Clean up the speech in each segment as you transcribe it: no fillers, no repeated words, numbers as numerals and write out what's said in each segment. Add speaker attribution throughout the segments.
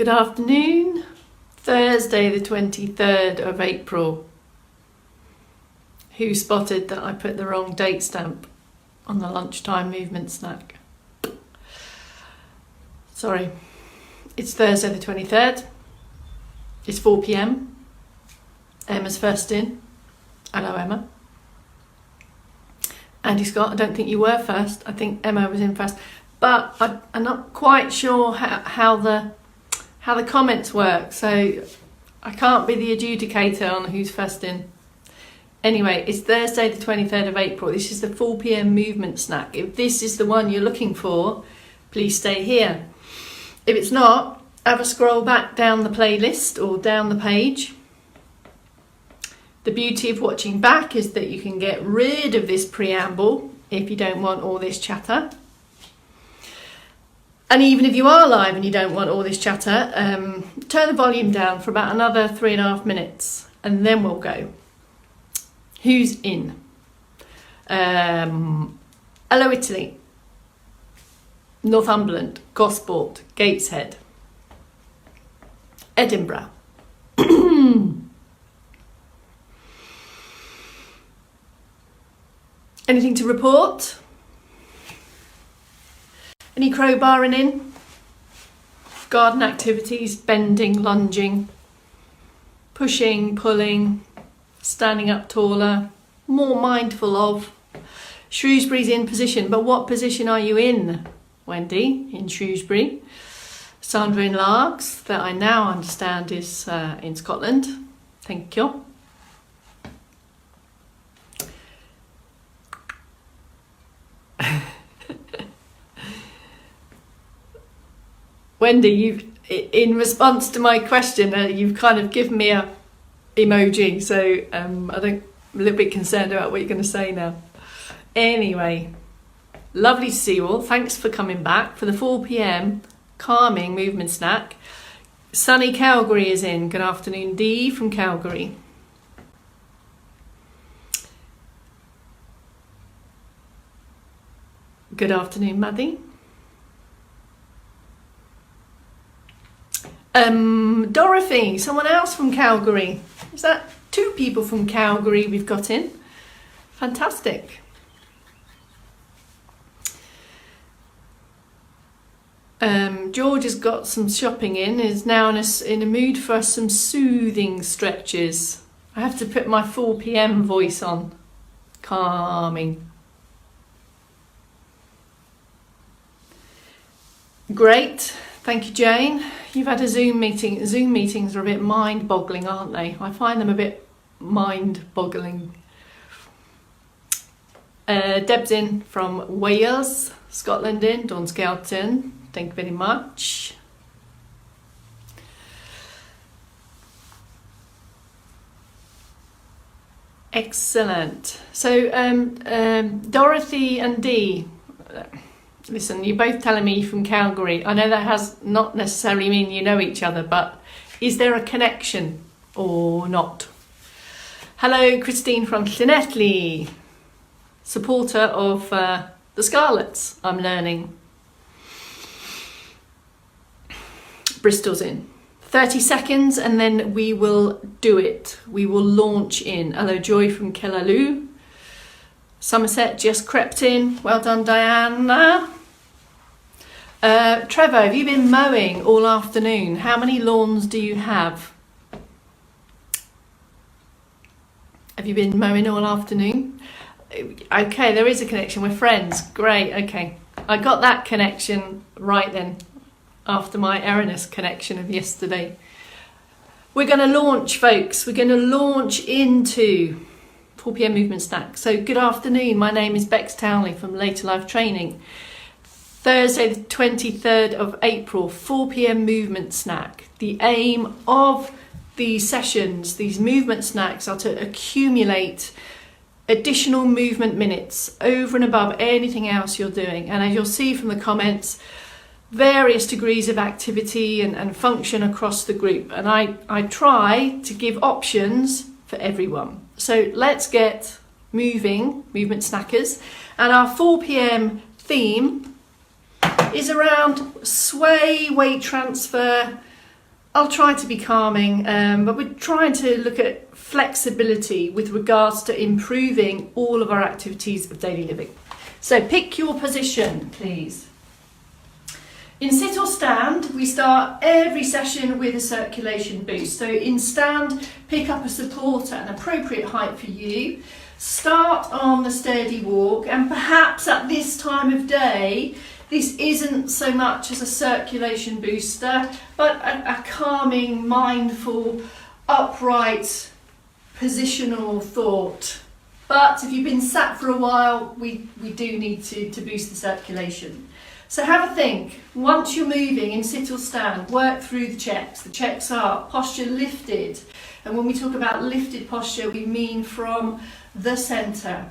Speaker 1: Good afternoon, Thursday the 23rd of April. Who spotted that I put the wrong date stamp on the lunchtime movement snack? Sorry, it's Thursday the 23rd, it's 4 p.m, Emma's first in. Hello Emma. Andy Scott, I don't think you were first, I think Emma was in first, but I'm not quite sure how the comments work, so I can't be the adjudicator on who's first in. Anyway, it's Thursday the 23rd of April. This is the 4 p.m. movement snack. If this is the one you're looking for, please stay here. If it's not, have a scroll back down the playlist or down the page. The beauty of watching back is that you can get rid of this preamble if you don't want all this chatter. And even if you are live and you don't want all this chatter, turn the volume down for about another 3.5 minutes and then we'll go. Who's in? Hello Italy, Northumberland, Gosport, Gateshead, Edinburgh. Anything to report? Any crowbarring in? Garden activities, bending, lunging, pushing, pulling, standing up taller, more mindful of. Shrewsbury's in position, but what position are you in, Wendy, in Shrewsbury? Sandra in Largs, that I now understand is in Scotland. Thank you. Wendy, you've, in response to my question, you've kind of given me a emoji, so I'm a little bit concerned about what you're going to say now. Anyway, lovely to see you all. Thanks for coming back for the 4 p.m. calming movement snack. Sunny Calgary is in. Good afternoon, Dee from Calgary. Good afternoon, Maddie. Dorothy, someone else from Calgary. Is that 2 people from Calgary we've got in? Fantastic. George has got some shopping in, is now in a mood for some soothing stretches. I have to put my 4 p.m. voice on. Calming. Great. Thank you, Jane. You've had a Zoom meeting. Zoom meetings are a bit mind-boggling, aren't they? I find them a bit mind-boggling. Deb's in from Wales, Scotland in, Dawn Skelton. Thank you very much. Excellent. So, Dorothy and Dee. Listen, you're both telling me from Calgary. I know that has not necessarily mean you know each other, but is there a connection or not? Hello, Christine from Llanelli, supporter of the Scarlets, I'm learning. Bristol's in. 30 seconds and then we will do it. We will launch in. Hello, Joy from Killaloo. Somerset just crept in. Well done, Diana. Trevor, have you been mowing all afternoon? How many lawns do you have? Have you been mowing all afternoon? Okay, there is a connection. We're friends. Great, okay. I got that connection right then, after my erroneous connection of yesterday. We're going to launch, folks. We're going to launch into 4 p.m. movement snack. So good afternoon. My name is Bex Townley from Later Life Training. Thursday the 23rd of April, 4 p.m. movement snack. The aim of these sessions, these movement snacks, are to accumulate additional movement minutes over and above anything else you're doing. And as you'll see from the comments, various degrees of activity and function across the group. And I try to give options for everyone. So let's get moving, movement snackers. And our 4 p.m. theme is around sway, weight transfer, I'll try to be calming, but we're trying to look at flexibility with regards to improving all of our activities of daily living. So pick your position, please. In sit or stand, we start every session with a circulation boost. So in stand, pick up a support at an appropriate height for you. Start on the steady walk, and perhaps at this time of day, this isn't so much as a circulation booster, but a calming, mindful, upright, positional thought. But if you've been sat for a while, we do need to boost the circulation. So have a think. Once you're moving in sit or stand, work through the checks. The checks are posture lifted. And when we talk about lifted posture, we mean from the centre.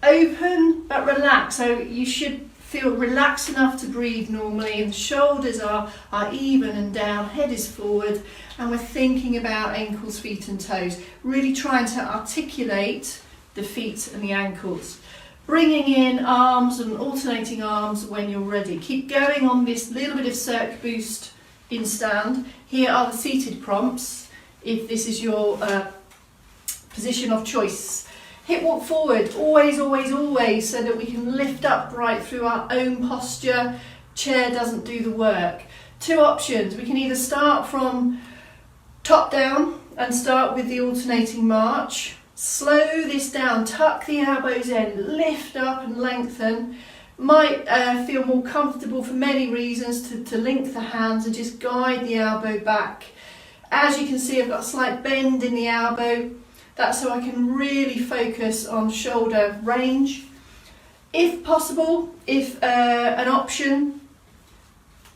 Speaker 1: Open but relaxed. So you should feel relaxed enough to breathe normally, and the shoulders are even and down, head is forward, and we're thinking about ankles, feet and toes. Really trying to articulate the feet and the ankles. Bringing in arms and alternating arms when you're ready. Keep going on this little bit of circ boost in stand. Here are the seated prompts, if this is your position of choice. Hip walk forward, always, always, always, so that we can lift up right through our own posture. Chair doesn't do the work. Two options. We can either start from top down and start with the alternating march. Slow this down, tuck the elbows in, lift up and lengthen. Might feel more comfortable for many reasons to link the hands and just guide the elbow back. As you can see, I've got a slight bend in the elbow. That's so I can really focus on shoulder range. If possible, if an option,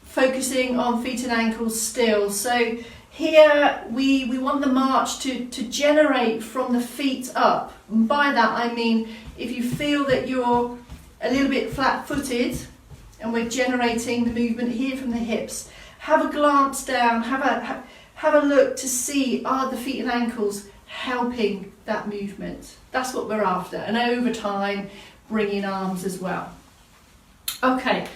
Speaker 1: focusing on feet and ankles still. So here we want the march to generate from the feet up. And by that I mean if you feel that you're a little bit flat-footed and we're generating the movement here from the hips, have a glance down, have a look to see, are the feet and ankles helping that movement? That's what we're after. And over time, bring in arms as well. Okay,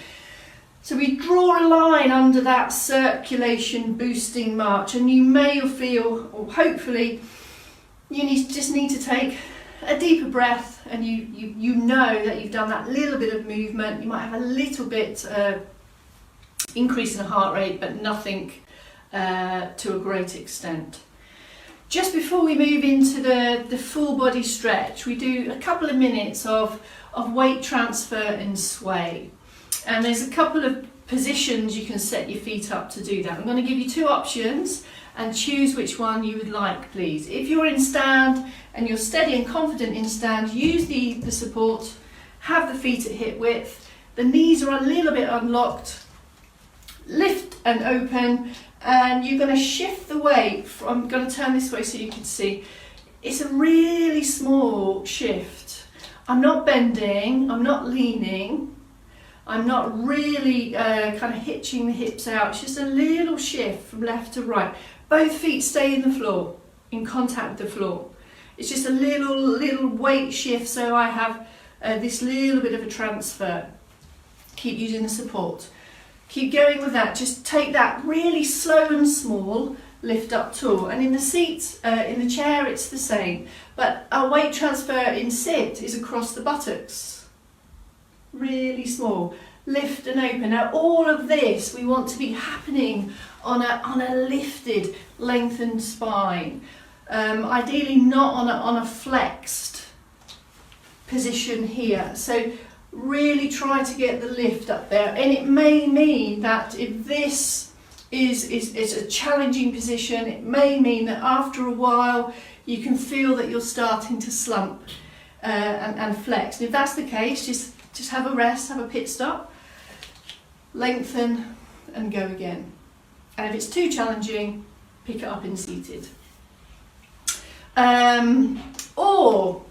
Speaker 1: so we draw a line under that circulation boosting march, and you may feel, or hopefully, you just need to take a deeper breath, and you know that you've done that little bit of movement. You might have a little bit increase in the heart rate, but nothing to a great extent. Just before we move into the full body stretch, we do a couple of minutes of weight transfer and sway. And there's a couple of positions you can set your feet up to do that. I'm going to give you two options and choose which one you would like, please. If you're in stand and you're steady and confident in stand, use the support, have the feet at hip width, the knees are a little bit unlocked, lift and open, and you're going to shift the weight. I'm going to turn this way so you can see. It's a really small shift. I'm not bending, I'm not leaning, I'm not really kind of hitching the hips out. It's just a little shift from left to right. Both feet stay in the floor, in contact with the floor. It's just a little weight shift, so I have this little bit of a transfer. Keep using the support. Keep going with that. Just take that really slow and small lift up tall. And in the seat, in the chair, it's the same. But our weight transfer in sit is across the buttocks. Really small. Lift and open. Now all of this we want to be happening on a lifted, lengthened spine. Ideally not on a flexed position here. So really try to get the lift up there, and it may mean that if this is a challenging position, it may mean that after a while you can feel that you're starting to slump and flex. And if that's the case, just have a rest, have a pit stop, lengthen and go again. And if it's too challenging, pick it up in seated. Or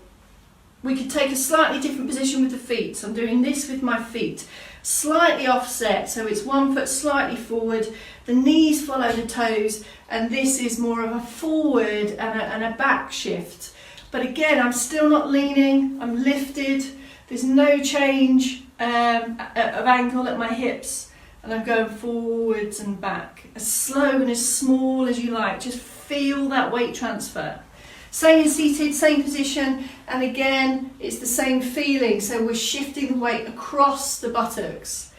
Speaker 1: we could take a slightly different position with the feet. So I'm doing this with my feet, slightly offset, so it's one foot slightly forward, the knees follow the toes, and this is more of a forward and a back shift. But again, I'm still not leaning, I'm lifted, there's no change of angle at my hips And I'm going forwards and back, as slow and as small as you like. Just feel that weight transfer. Staying seated, same position, and again, it's the same feeling. So we're shifting the weight across the buttocks.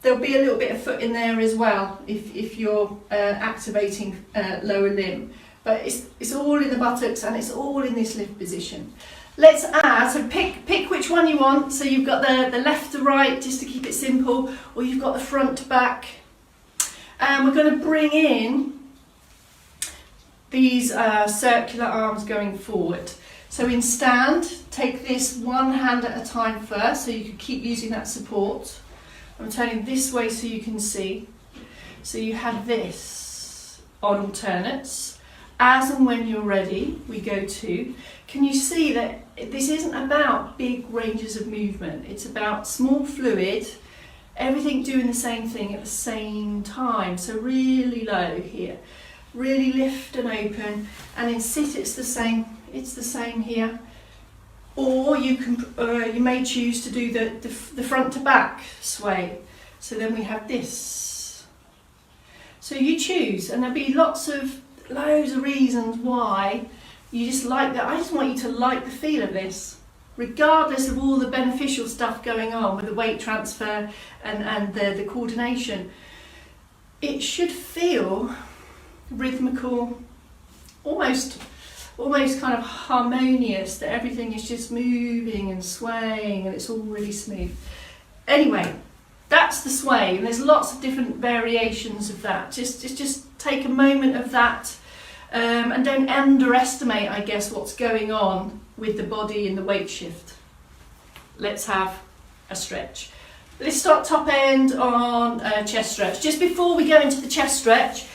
Speaker 1: There'll be a little bit of foot in there as well if you're activating lower limb. But it's all in the buttocks and it's all in this lift position. Let's add, so pick which one you want. So you've got the left to right, just to keep it simple, or you've got the front to back. And we're going to bring in these circular arms going forward. So in stand, take this one hand at a time first, so you can keep using that support. I'm turning this way so you can see. So you have this on alternates. As and when you're ready, we go to. Can you see that this isn't about big ranges of movement? It's about small fluid, everything doing the same thing at the same time. So really low here. Really lift and open, and in sit it's the same. It's the same here. Or you can, you may choose to do the front to back sway. So then we have this. So you choose, and there'll be loads of reasons why you just like that. I just want you to like the feel of this, regardless of all the beneficial stuff going on with the weight transfer and the coordination. It should feel rhythmical, almost kind of harmonious, that everything is just moving and swaying and it's all really smooth. Anyway, that's the sway, and there's lots of different variations of that. Just take a moment of that, and don't underestimate, I guess, what's going on with the body in the weight shift. Let's have a stretch. Let's start top end on a chest stretch. Just before we go into the chest stretch,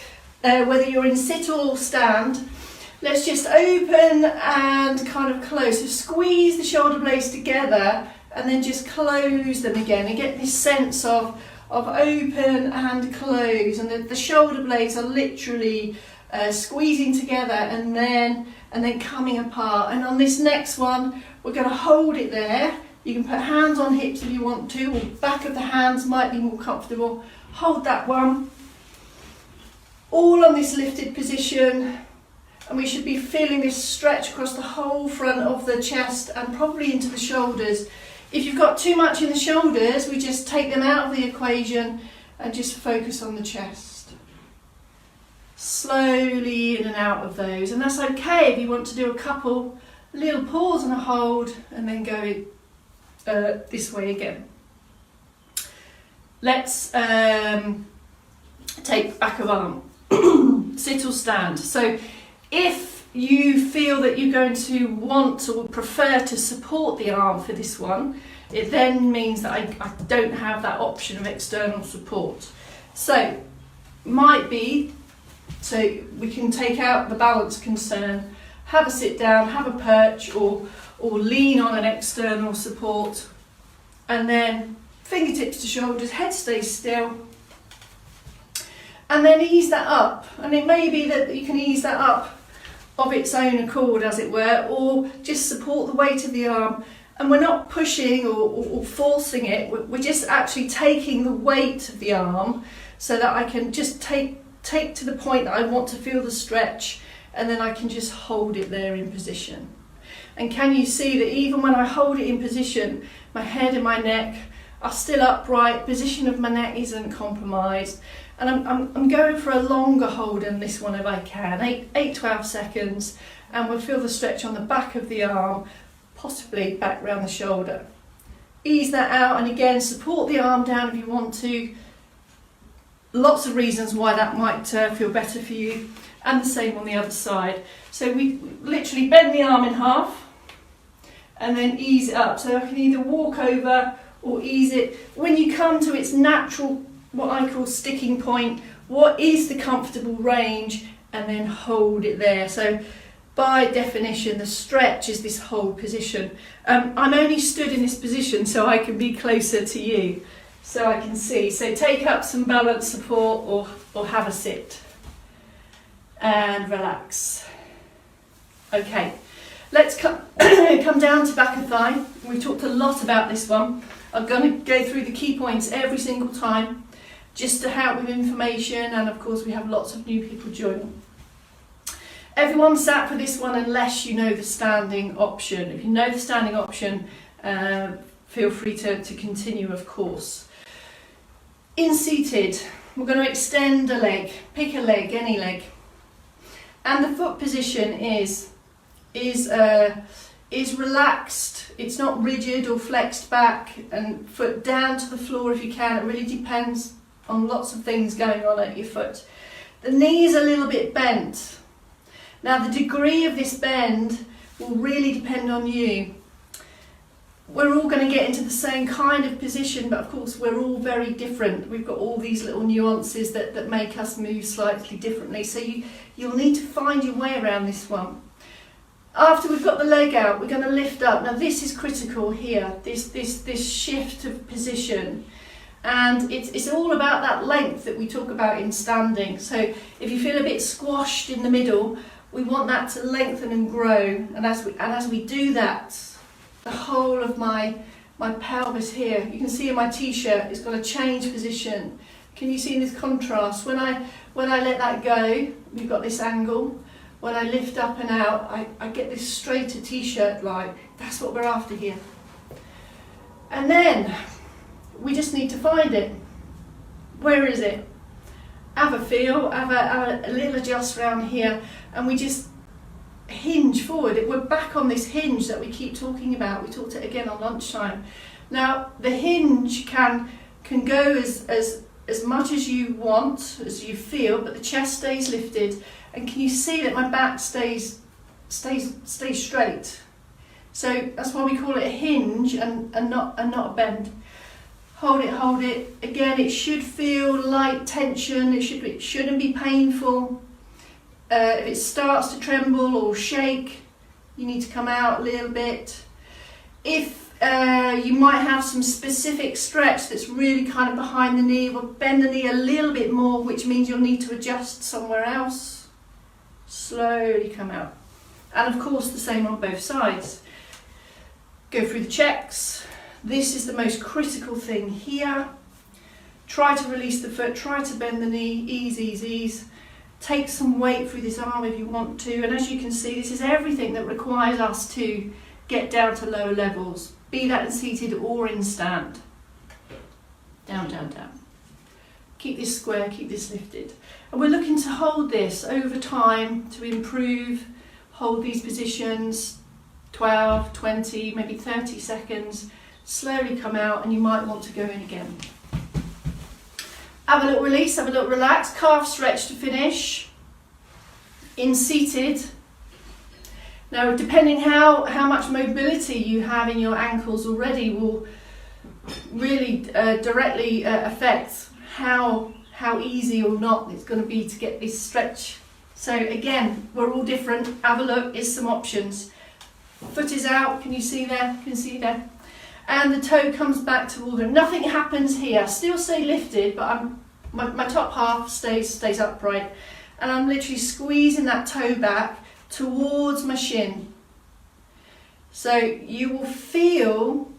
Speaker 1: whether you're in sit or stand, let's just open and kind of close. So squeeze the shoulder blades together and then just close them again, and get this sense of open and close, and the shoulder blades are literally squeezing together and then coming apart. And on this next one, we're going to hold it there. You can put hands on hips if you want to, or back of the hands might be more comfortable. Hold that one. All on this lifted position, and we should be feeling this stretch across the whole front of the chest and probably into the shoulders. If you've got too much in the shoulders, we just take them out of the equation and just focus on the chest. Slowly in and out of those, and that's okay if you want to do a couple, little pause and a hold, and then go this way again. Let's take back of arm. Sit or stand. So if you feel that you're going to want or prefer to support the arm for this one, it then means that I don't have that option of external support. So might be, so we can take out the balance concern, have a sit down, have a perch, or lean on an external support, and then fingertips to shoulders, head stays still. And then ease that up, and it may be that you can ease that up of its own accord, as it were, or just support the weight of the arm. And we're not pushing or forcing it, we're just actually taking the weight of the arm so that I can just take to the point that I want to feel the stretch, and then I can just hold it there in position. And can you see that even when I hold it in position, my head and my neck are still upright, position of my neck isn't compromised. And I'm going for a longer hold in this one if I can, 12 seconds, and we'll feel the stretch on the back of the arm, possibly back round the shoulder. Ease that out, and again, support the arm down if you want to. Lots of reasons why that might feel better for you, and the same on the other side. So we literally bend the arm in half, and then ease it up. So I can either walk over or ease it. When you come to its natural, what I call sticking point, what is the comfortable range, and then hold it there. So by definition, the stretch is this whole position. I'm only stood in this position so I can be closer to you, so I can see. So take up some balance support, or have a sit and relax. Okay, let's come down to back of thigh. We talked a lot about this one. I'm going to go through the key points every single time. just to help with information, and of course we have lots of new people joining. Everyone sat for this one unless you know the standing option. If you know the standing option, feel free to continue, of course. In seated, we're going to extend a leg, pick a leg, any leg. And the foot position is relaxed. It's not rigid or flexed back, and foot down to the floor if you can. It really depends on lots of things going on at your foot. The knee is a little bit bent. Now the degree of this bend will really depend on you. We're all going to get into the same kind of position, but of course we're all very different. We've got all these little nuances that make us move slightly differently. So you'll need to find your way around this one. After we've got the leg out, we're going to lift up. Now this is critical here, this shift of position. And it's all about that length that we talk about in standing. So if you feel a bit squashed in the middle, we want that to lengthen and grow. And as we do that, the whole of my pelvis here, you can see in my t-shirt, it's got to change position. Can you see this contrast? When I let that go, we've got this angle. When I lift up and out, I get this straighter t-shirt line. That's what we're after here. And then we just need to find it. Where is it? Have a feel, have a little adjust around here, and we just hinge forward. We're back on this hinge that we keep talking about. We talked it again on lunchtime. Now the hinge can go as much as you want, as you feel, but the chest stays lifted. And can you see that my back stays straight? So that's why we call it a hinge and not a bend. Hold it. Again, it should feel light tension. It shouldn't be painful. If it starts to tremble or shake, you need to come out a little bit. If you might have some specific stretch that's really kind of behind the knee, we'll bend the knee a little bit more, which means you'll need to adjust somewhere else. Slowly come out. And of course the same on both sides. Go through the checks. This is the most critical thing here. Try to release the foot, try to bend the knee, ease. Take some weight through this arm if you want to. And as you can see, this is everything that requires us to get down to lower levels, be that in seated or in stand. Down. Keep this square, keep this lifted. And we're looking to hold this over time to improve, hold these positions 12, 20, maybe 30 seconds. Slowly come out, and you might want to go in again. Have a little release, have a little relax, calf stretch to finish. In seated. Now, depending how much mobility you have in your ankles already will really directly affect how easy or not it's going to be to get this stretch. So again, we're all different. Have a look, here's some options. Foot is out, can you see there? Can you see there? And the toe comes back toward them. Nothing happens here. Still stay lifted, but my top half stays upright. And I'm literally squeezing that toe back towards my shin. So you will feel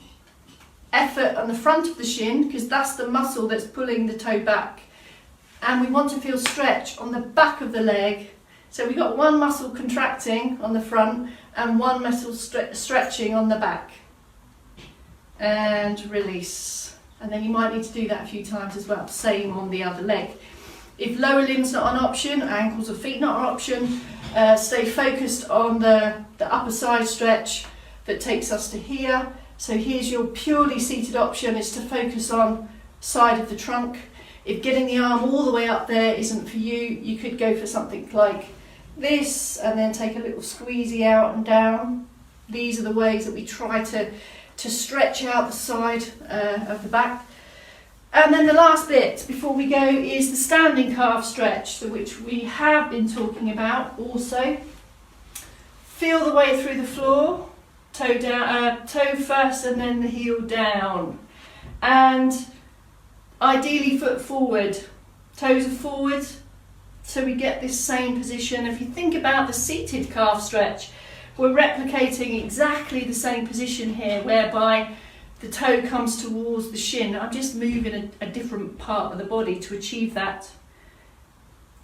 Speaker 1: effort on the front of the shin, because that's the muscle that's pulling the toe back. And we want to feel stretch on the back of the leg. So we've got one muscle contracting on the front and one muscle stretching on the back. And release. And then you might need to do that a few times as well, same on the other leg. If lower limb's not an option, ankles or feet not an option, stay focused on the upper side stretch that takes us to here. So here's your purely seated option, is to focus on side of the trunk. If getting the arm all the way up there isn't for you, you could go for something like this and then take a little squeezy out and down. These are the ways that we try to stretch out the side of the back. And then the last bit before we go is the standing calf stretch, which we have been talking about also. Feel the way through the floor, toe down, toe first and then the heel down. And ideally foot forward, toes are forward, so we get this same position. If you think about the seated calf stretch, we're replicating exactly the same position here, whereby the toe comes towards the shin. I'm just moving a different part of the body to achieve that.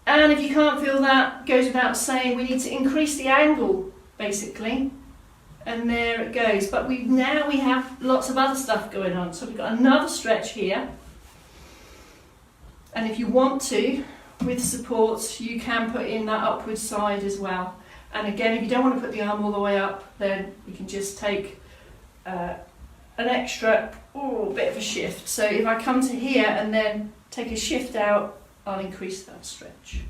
Speaker 1: And if you can't feel that, goes without saying, we need to increase the angle, basically. And there it goes. But now we have lots of other stuff going on. So we've got another stretch here. And if you want to, with support, you can put in that upward side as well. And again, if you don't want to put the arm all the way up, then you can just take an extra bit of a shift. So if I come to here and then take a shift out, I'll increase that stretch.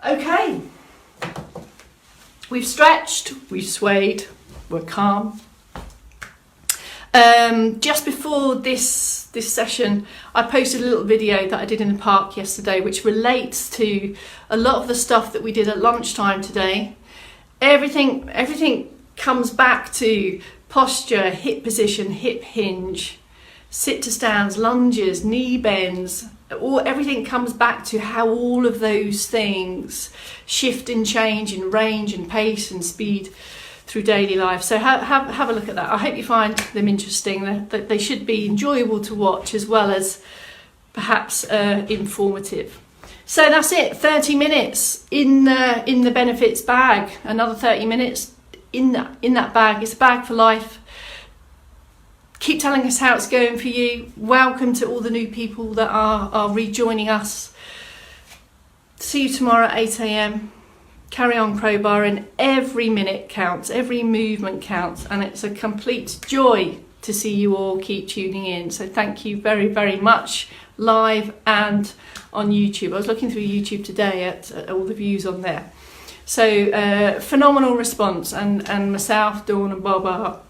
Speaker 1: Okay, we've stretched, we've swayed, we're calm. Just before this session, I posted a little video that I did in the park yesterday, which relates to a lot of the stuff that we did at lunchtime today. Everything comes back to posture, hip position, hip hinge, sit to stands, lunges, knee bends. Everything comes back to how all of those things shift and change in range and pace and speed through daily life. So have a look at that. I hope you find them interesting. They should be enjoyable to watch as well as perhaps informative. So that's it. 30 minutes in the benefits bag. Another 30 minutes in that bag. It's a bag for life. Keep telling us how it's going for you. Welcome to all the new people that are rejoining us. See you tomorrow at 8 a.m. Carry on crowbarring. Every minute counts, every movement counts, and it's a complete joy to see you all keep tuning in. So thank you very, very much, live and on YouTube. I was looking through YouTube today at all the views on there. So phenomenal response, and myself, Dawn and Bob are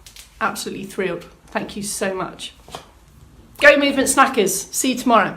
Speaker 1: absolutely thrilled. Thank you so much. Go Movement Snackers. See you tomorrow.